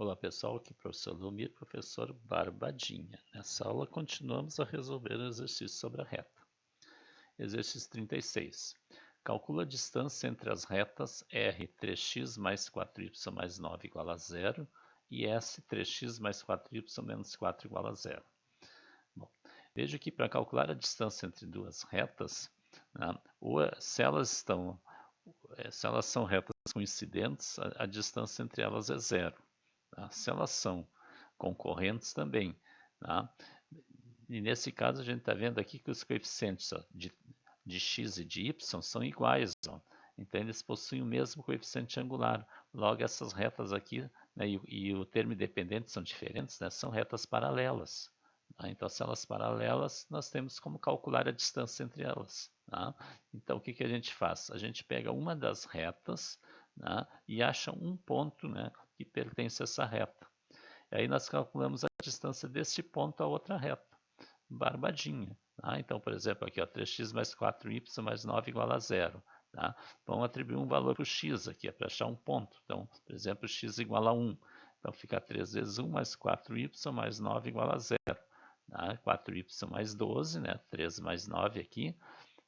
Olá pessoal, aqui é o professor Lumir, professor Barbadinha. Nessa aula continuamos a resolver o exercício sobre a reta. Exercício 36. Calcula a distância entre as retas R 3x mais 4y mais 9 igual a 0 e S 3x mais 4y menos 4 igual a 0. Bom, veja que para calcular a distância entre duas retas, né, se elas são retas coincidentes, a distância entre elas é 0. Tá? Se elas são concorrentes também. Tá? E nesse caso a gente está vendo aqui que os coeficientes de x e de y são iguais. Ó. Então eles possuem o mesmo coeficiente angular. Logo essas retas aqui, né, e o termo independente são diferentes, né, são retas paralelas. Tá? Então se elas paralelas, nós temos como calcular a distância entre elas. Tá? Então o que a gente faz? A gente pega uma das retas, tá, e acha um ponto, né, que pertence a essa reta. E aí nós calculamos a distância desse ponto à outra reta. Barbadinha. Tá? Então, por exemplo, aqui ó, 3x mais 4y mais 9 igual a 0. Tá? Vamos atribuir um valor para o x aqui, para achar um ponto. Então, por exemplo, x igual a 1. Então, fica 3 vezes 1 mais 4y mais 9 igual a 0. Tá? 4y mais 12, né? 3 mais 9 aqui.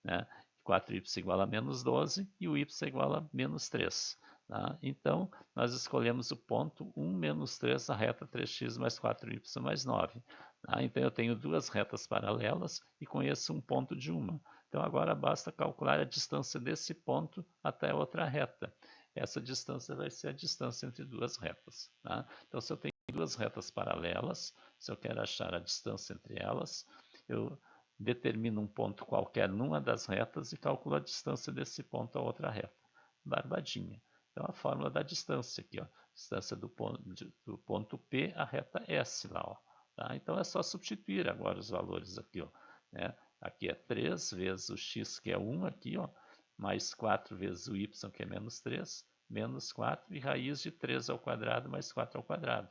Né? 4y igual a menos 12 e o y igual a menos 3. Tá? Então, nós escolhemos o ponto 1 menos 3 na reta 3x mais 4y mais 9. Tá? Então, eu tenho duas retas paralelas e conheço um ponto de uma. Então, agora basta calcular a distância desse ponto até a outra reta. Essa distância vai ser a distância entre duas retas. Tá? Então, se eu tenho duas retas paralelas, se eu quero achar a distância entre elas, eu determino um ponto qualquer numa das retas e calculo a distância desse ponto a outra reta. Barbadinha. Então, a fórmula da distância aqui, ó, distância do ponto P à reta S lá, ó. Tá? Então, é só substituir agora os valores aqui, ó, né? Aqui é 3 vezes o x, que é 1 aqui, ó, mais 4 vezes o y, que é menos 3, menos 4, e raiz de 3 ao quadrado mais 4 ao quadrado.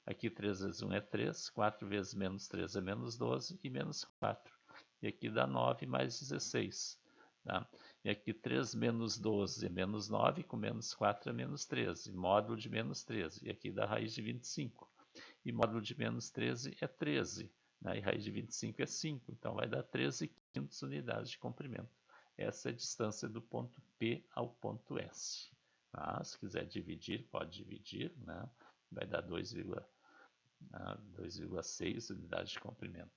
Aqui 3 vezes 1 é 3, 4 vezes menos 3 é menos 12 e menos 4. E aqui dá 9 mais 16. Tá? E aqui 3 menos 12 é menos 9, com menos 4 é menos 13. Módulo de menos 13. E aqui dá raiz de 25. E módulo de menos 13 é 13. Né? E raiz de 25 é 5. Então vai dar 13/5 unidades de comprimento. Essa é a distância do ponto P ao ponto S. Tá? Se quiser dividir, pode dividir. Né? Vai dar 2,6 unidades de comprimento.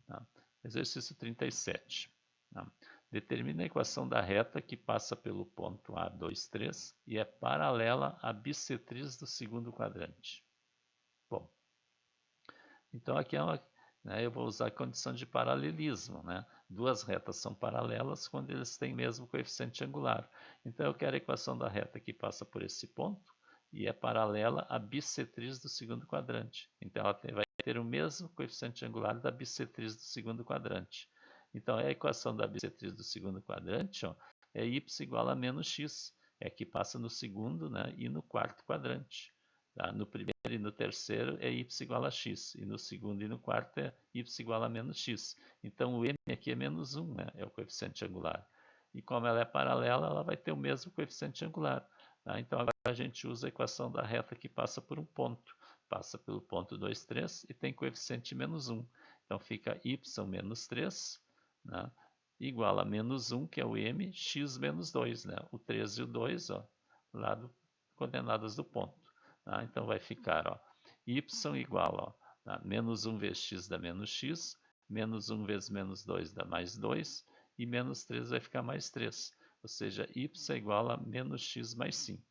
Tá? Exercício 37. Tá? Determina a equação da reta que passa pelo ponto A, 2, 3 e é paralela à bissetriz do segundo quadrante. Bom, então aqui eu vou usar a condição de paralelismo. Né? Duas retas são paralelas quando eles têm mesmo coeficiente angular. Então eu quero a equação da reta que passa por esse ponto e é paralela à bissetriz do segundo quadrante. Então ela vai ter o mesmo coeficiente angular da bissetriz do segundo quadrante. Então a equação da bissetriz do segundo quadrante, ó, é y igual a menos x, é que passa no segundo, né, e no quarto quadrante. Tá? No primeiro e no terceiro é y igual a x, e no segundo e no quarto é y igual a menos x. Então o m aqui é menos 1, né, é o coeficiente angular. E como ela é paralela, ela vai ter o mesmo coeficiente angular. Tá? Então agora a gente usa a equação da reta que passa por um ponto. Passa pelo ponto 2, 3 e tem coeficiente menos 1. Então fica y menos 3, né, igual a menos 1, que é o m, x menos 2. Né? O 3 e o 2, ó, coordenadas do ponto. Tá? Então vai ficar ó, y igual ó, tá? Menos 1 vezes x dá menos x, menos 1 vezes menos 2 dá mais 2, e menos 3 vai ficar mais 3. Ou seja, y é igual a menos x mais 5.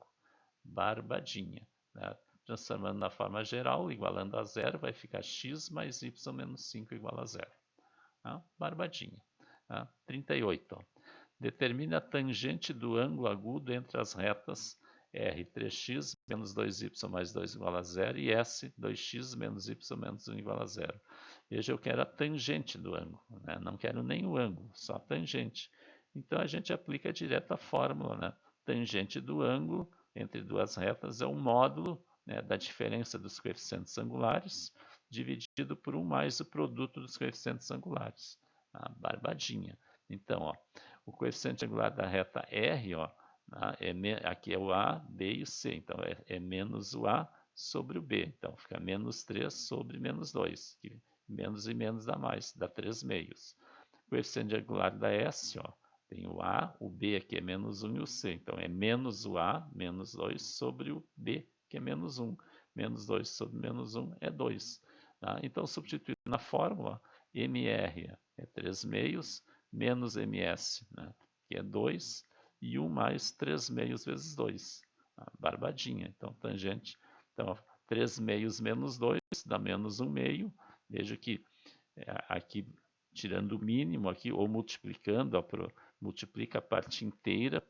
Barbadinha. Né? Transformando na forma geral, igualando a zero, vai ficar x mais y menos 5 igual a zero. Tá? Barbadinha. Tá? 38. Ó. Determine a tangente do ângulo agudo entre as retas R 3x menos 2y mais 2 igual a 0 e S 2x menos y menos 1 igual a 0. Veja, eu quero a tangente do ângulo, né? Não quero nem o ângulo, só a tangente. Então a gente aplica direto a fórmula, né? Tangente do ângulo entre duas retas é o módulo, né, da diferença dos coeficientes angulares dividido por 1 mais o produto dos coeficientes angulares. Barbadinha. Então, ó, o coeficiente angular da reta R, ó, aqui é o A, B e o C. Então, é menos o A sobre o b. Então, fica menos 3 sobre menos 2. Que menos e menos dá mais, dá 3 meios. Coeficiente angular da S, ó, tem o A, o B aqui é menos 1 e o C. Então, é menos o A, menos 2, sobre o B, que é menos 1. Menos 2 sobre menos 1 é 2. Tá? Então, substituindo na fórmula, MR é 3 meios, menos MS, né, que é 2, e 1 mais 3 meios vezes 2. Tá? Barbadinha. Então, tangente. Então, 3 meios menos 2 dá menos 1 meio. Veja que aqui, tirando o mínimo aqui, ou multiplicando, ó, multiplica a parte inteira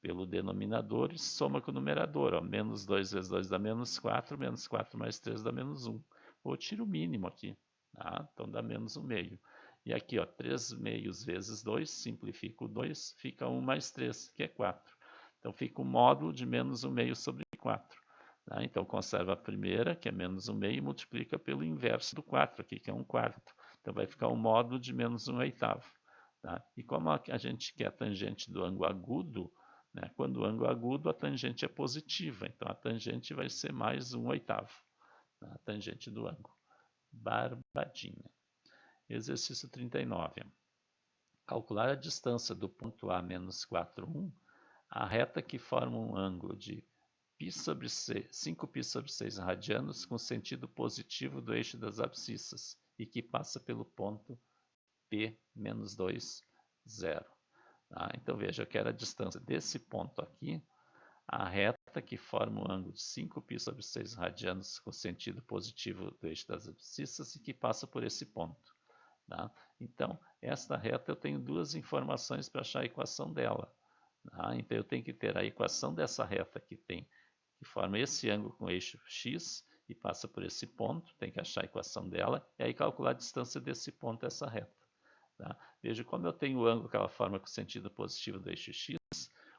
pelo denominador e soma com o numerador. Ó, menos 2 vezes 2 dá menos 4, menos 4 mais 3 dá menos 1. Ou tira o mínimo aqui, tá? Então dá menos 1 meio. E aqui, ó, 3 meios vezes 2, simplifica o 2, fica 1 mais 3, que é 4. Então fica o módulo de menos 1 meio sobre 4. Tá? Então conserva a primeira, que é menos 1 meio, e multiplica pelo inverso do 4 aqui, que é 1 quarto. Então vai ficar o módulo de menos 1 oitavo. Tá? E como a gente quer a tangente do ângulo agudo, né, quando o ângulo agudo, a tangente é positiva. Então a tangente vai ser mais 1 oitavo. Tá? A tangente do ângulo. Barbadinha. Exercício 39. Calcular a distância do ponto A menos 4, 1, a reta que forma um ângulo de π sobre 6, 5π sobre 6 radianos com sentido positivo do eixo das abscissas e que passa pelo ponto P menos 2, 0. Tá? Então veja, eu quero a distância desse ponto aqui, a reta que forma o ângulo de 5π sobre 6 radianos com sentido positivo do eixo das abscissas e que passa por esse ponto. Tá? Então, esta reta eu tenho duas informações para achar a equação dela. Tá? Então, eu tenho que ter a equação dessa reta que forma esse ângulo com eixo x e passa por esse ponto, tem que achar a equação dela, e aí calcular a distância desse ponto a essa reta. Tá? Veja, como eu tenho o ângulo que ela forma com sentido positivo do eixo x,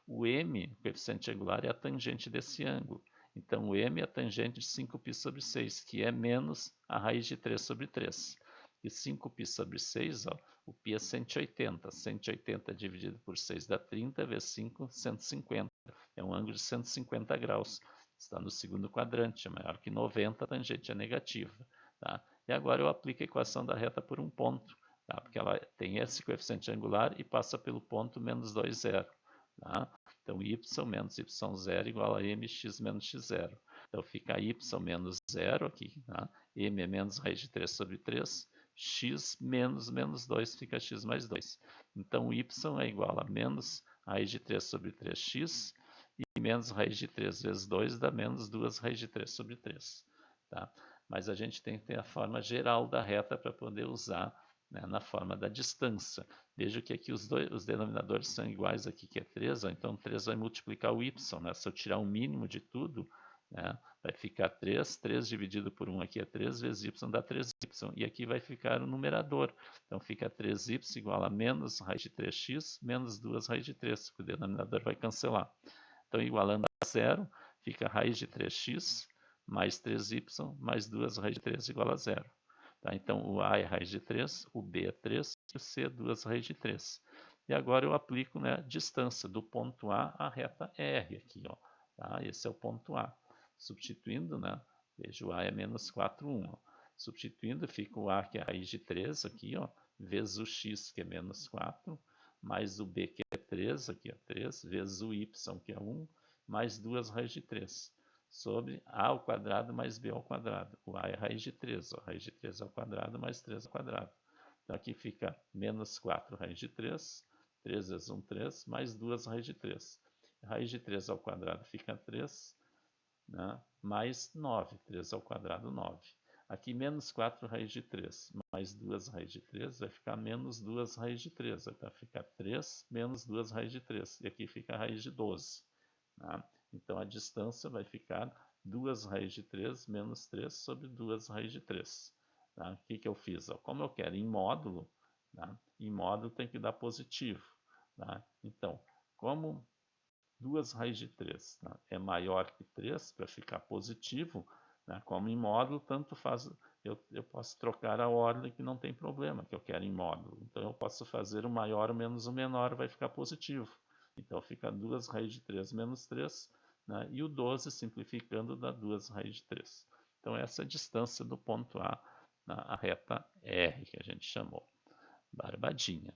o m, o coeficiente angular, é a tangente desse ângulo. Então, o m é a tangente de 5π sobre 6, que é menos a raiz de 3 sobre 3. E 5π sobre 6, ó, o π é 180. 180 dividido por 6 dá 30, vezes 5, 150. É um ângulo de 150 graus. Está no segundo quadrante, é maior que 90, a tangente é negativa. Tá? E agora eu aplico a equação da reta por um ponto, tá? Porque ela tem esse coeficiente angular e passa pelo ponto menos 2, 0. Tá? Então, y menos y0 igual a mx menos x0. Então, fica y menos 0 aqui. Tá? M é menos raiz de 3 sobre 3. X menos menos 2 fica x mais 2. Então, y é igual a menos raiz de 3 sobre 3x e menos raiz de 3 vezes 2 dá menos 2 raiz de 3 sobre 3. Tá? Mas a gente tem que ter a forma geral da reta para poder usar, né, na forma da distância. Veja que aqui os denominadores são iguais aqui, que é 3, ó, então 3 vai multiplicar o y. Né? Se eu tirar o mínimo de tudo, né, vai ficar 3, 3 dividido por 1 aqui é 3, vezes y dá 3y. E aqui vai ficar o numerador. Então fica 3y igual a menos raiz de 3x, menos 2 raiz de 3, que o denominador vai cancelar. Então, igualando a 0, fica raiz de 3x mais 3y mais 2 raiz de 3 igual a 0. Tá? Então, o A é raiz de 3, o B é 3 e o C é 2 raiz de 3. E agora eu aplico, né, a distância do ponto A à reta R aqui. Ó, tá? Esse é o ponto A. Substituindo, né, veja, o A é menos 4, 1. Ó. Substituindo, fica o A, que é a raiz de 3 aqui, ó, vezes o x, que é menos 4, mais o B, que é 3, aqui é 3, vezes o y, que é 1, mais 2 raiz de 3, sobre a ao quadrado mais b ao quadrado. O a é raiz de 3, ó, raiz de 3 ao quadrado mais 3 ao quadrado. Então aqui fica menos 4 raiz de 3, 3 vezes 1, 3, mais 2 raiz de 3. Raiz de 3 ao quadrado fica 3, né, mais 9, 3 ao quadrado, 9. Aqui menos 4 raiz de 3, mais 2 raiz de 3, vai ficar menos 2 raiz de 3. Vai ficar 3 menos 2 raiz de 3. E aqui fica a raiz de 12. Tá? Então, a distância vai ficar 2 raiz de 3 menos 3 sobre 2 raiz de 3. Tá? O que eu fiz? Como eu quero em módulo, tá? Em módulo tem que dar positivo. Tá? Então, como 2 raiz de 3, tá? É maior que 3, para ficar positivo, né? Como em módulo, tanto faz, eu posso trocar a ordem que não tem problema, que eu quero em módulo. Então, eu posso fazer o maior menos o menor, vai ficar positivo. Então, fica 2 raiz de 3 menos 3, né? E o 12, simplificando, dá 2 raiz de 3. Então, essa é a distância do ponto A na reta R, que a gente chamou. Barbadinha.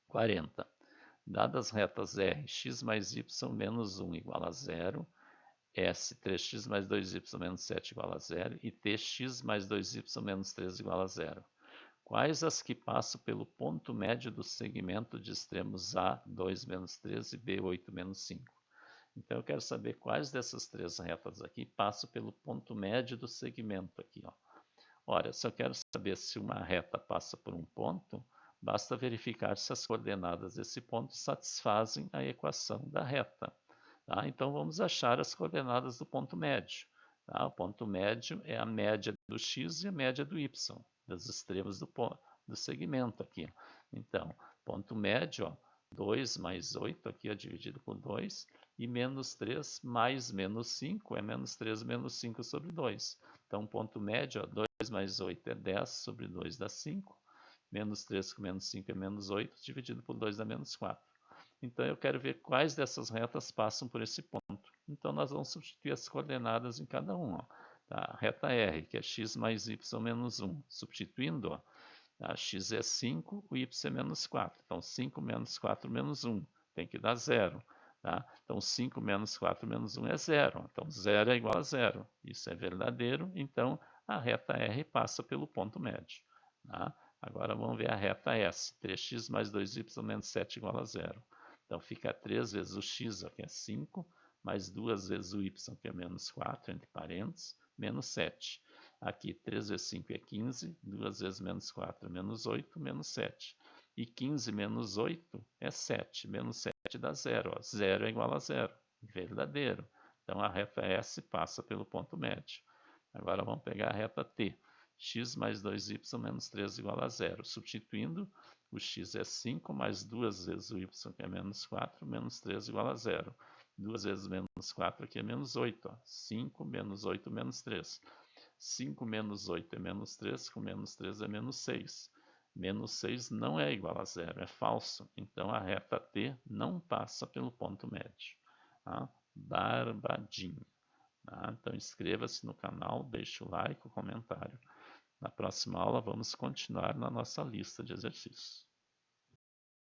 40. Dadas retas R, x mais y menos 1 igual a 0, S 3x mais 2y menos 7 igual a 0 e Tx mais 2y menos 3 igual a 0. Quais as que passam pelo ponto médio do segmento de extremos A, 2 menos 3 e B, 8 menos 5? Então, eu quero saber quais dessas três retas aqui passam pelo ponto médio do segmento aqui, ó. Ora, se eu quero saber se uma reta passa por um ponto, basta verificar se as coordenadas desse ponto satisfazem a equação da reta. Tá? Então, vamos achar as coordenadas do ponto médio. Tá? O ponto médio é a média do x e a média do y, das extremos do segmento aqui. Então, ponto médio, ó, 2 mais 8 aqui é dividido por 2, e menos 3 mais menos 5 é menos 3 menos 5 sobre 2. Então, ponto médio, ó, 2 mais 8 é 10 sobre 2 dá 5, menos 3 com menos 5 é menos 8, dividido por 2 dá menos 4. Então, eu quero ver quais dessas retas passam por esse ponto. Então, nós vamos substituir as coordenadas em cada uma. Tá? A reta R, que é x mais y menos 1. Substituindo, ó, a x é 5, o y é menos 4. Então, 5 menos 4 menos 1 tem que dar 0. Tá? Então, 5 menos 4 menos 1 é 0. Então, 0 é igual a 0. Isso é verdadeiro. Então, a reta R passa pelo ponto médio. Tá? Agora, vamos ver a reta S. 3x mais 2y menos 7 igual a 0. Então, fica 3 vezes o x, que é 5, mais 2 vezes o y, que é menos 4, entre parênteses, menos 7. Aqui, 3 vezes 5 é 15, 2 vezes menos 4 é menos 8, menos 7. E 15 menos 8 é 7. Menos 7 dá 0. 0 é igual a 0. Verdadeiro. Então, a reta S passa pelo ponto médio. Agora, vamos pegar a reta T. X mais 2y menos 3 igual a 0. Substituindo, o x é 5 mais 2 vezes o y, que é menos 4, menos 3 igual a 0. 2 vezes menos 4 aqui é menos 8. Ó. 5 menos 8 menos 3. 5 menos 8 é menos 3, com menos 3 é menos 6. Menos 6 não é igual a 0, é falso. Então, a reta T não passa pelo ponto médio. Tá? Barbadinho. Tá? Então, inscreva-se no canal, deixe o like, o comentário. Na próxima aula, vamos continuar na nossa lista de exercícios.